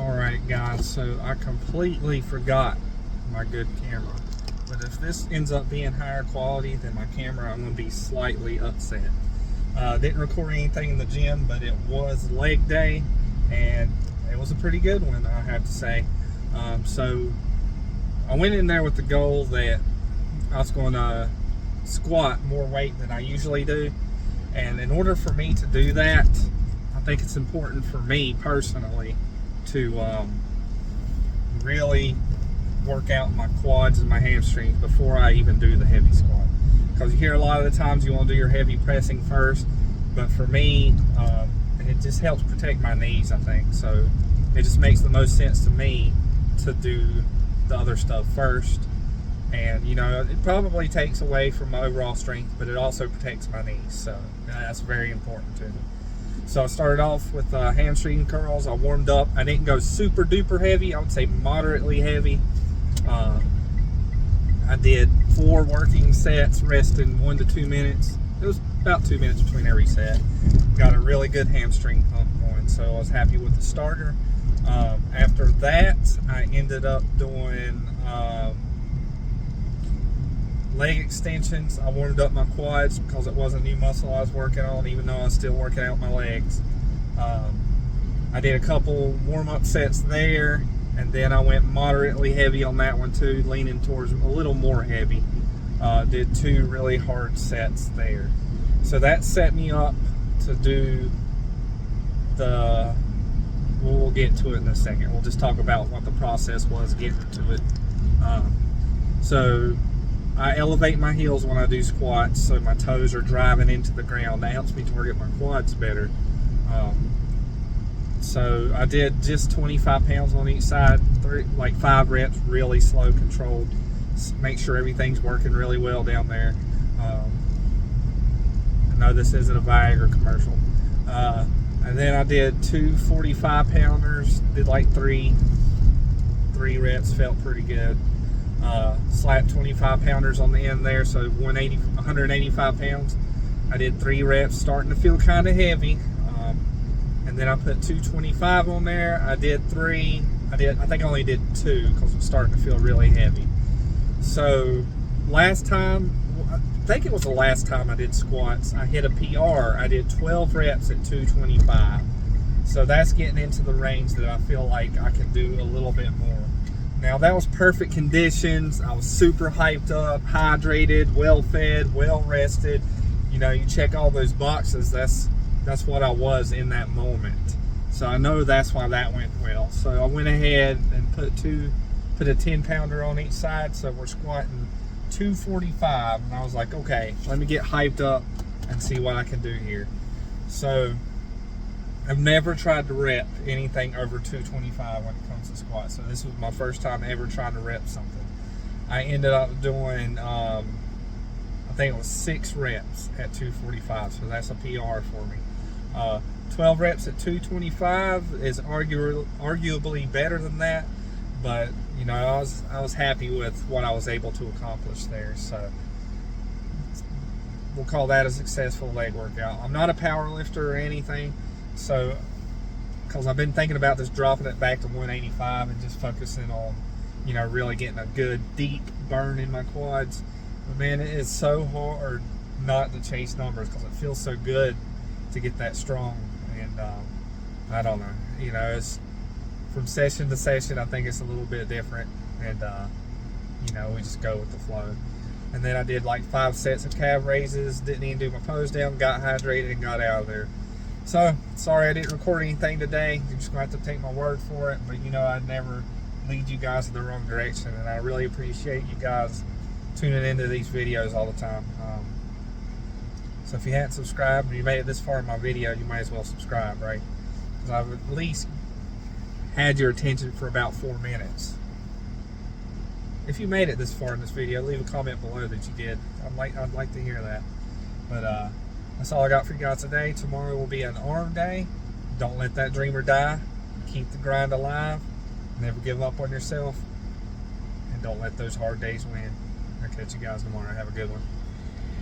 Alright guys, so I completely forgot my good camera. But if this ends up being higher quality than my camera, I'm going to be slightly upset. Didn't record anything in the gym, but it was leg day, and it was a pretty good one, I have to say. So I went in there with the goal that I was going to squat more weight than I usually do. And in order for me to do that, I think it's important for me personally to really work out my quads and my hamstrings before I even do the heavy squat. Because you hear a lot of the times you want to do your heavy pressing first, but for me, it just helps protect my knees, I think. So it just makes the most sense to me to do the other stuff first. And you know, it probably takes away from my overall strength, but it also protects my knees, so that's very important to me. So I started off with hamstring curls. I warmed up. I didn't go super duper heavy. I would say moderately heavy. I did 4 working sets, resting 1 to 2 minutes. It was about 2 minutes between every set. Got a really good hamstring pump going, so I was happy with the starter. After that, I ended up doing leg extensions. I warmed up my quads because it was a new muscle I was working on, even though I was still working out my legs. I did a couple warm-up sets there, and then I went moderately heavy on that one too, leaning towards a little more heavy. Did 2 really hard sets there. So that set me up to do the, we'll get to it in a second. We'll just talk about what the process was getting to it. So I elevate my heels when I do squats, so my toes are driving into the ground. That helps me target my quads better. So I did just 25 pounds on each side, like 5 reps, really slow, controlled. Make sure everything's working really well down there. I know this isn't a Viagra commercial. And then I did 2 45-pounders, did like 3 reps, felt pretty good. Slapped 25-pounders on the end there, so 185 pounds. I did 3 reps, starting to feel kind of heavy. And then I put 225 on there. I did 3. I think I only did 2 because it's starting to feel really heavy. So last time, I think it was the last time I did squats, I hit a PR. I did 12 reps at 225. So that's getting into the range that I feel like I can do a little bit more. Now that was perfect conditions. I was super hyped up, hydrated, well fed, well rested. You know, you check all those boxes. That's what I was in that moment. So I know that's why that went well. So I went ahead and put a 10-pounder on each side. So we're squatting 245, and I was like, okay, let me get hyped up and see what I can do here. So I've never tried to rep anything over 225 when it comes to squats. So this was my first time ever trying to rep something. I ended up doing, I think it was 6 reps at 245. So that's a PR for me. 12 reps at 225 is arguably better than that. But, you know, I was happy with what I was able to accomplish there. So we'll call that a successful leg workout. I'm not a power lifter or anything. So, because I've been thinking about just dropping it back to 185 and just focusing on, you know, really getting a good deep burn in my quads. But man, it is so hard not to chase numbers because it feels so good to get that strong. And I don't know, you know, it's from session to session. I think it's a little bit different, and you know, we just go with the flow. And then I did like 5 sets of calf raises. Didn't even do my pose down. Got hydrated and got out of there. So, sorry I didn't record anything today. You're just going to have to take my word for it. But, you know, I'd never lead you guys in the wrong direction. And I really appreciate you guys tuning into these videos all the time. So, if you hadn't subscribed and you made it this far in my video, you might as well subscribe, right? Because I've at least had your attention for about 4 minutes. If you made it this far in this video, leave a comment below that you did. I'd like to hear that. But, that's all I got for you guys today. Tomorrow will be an arm day. Don't let that dreamer die. Keep the grind alive. Never give up on yourself. And don't let those hard days win. I'll catch you guys tomorrow. Have a good one.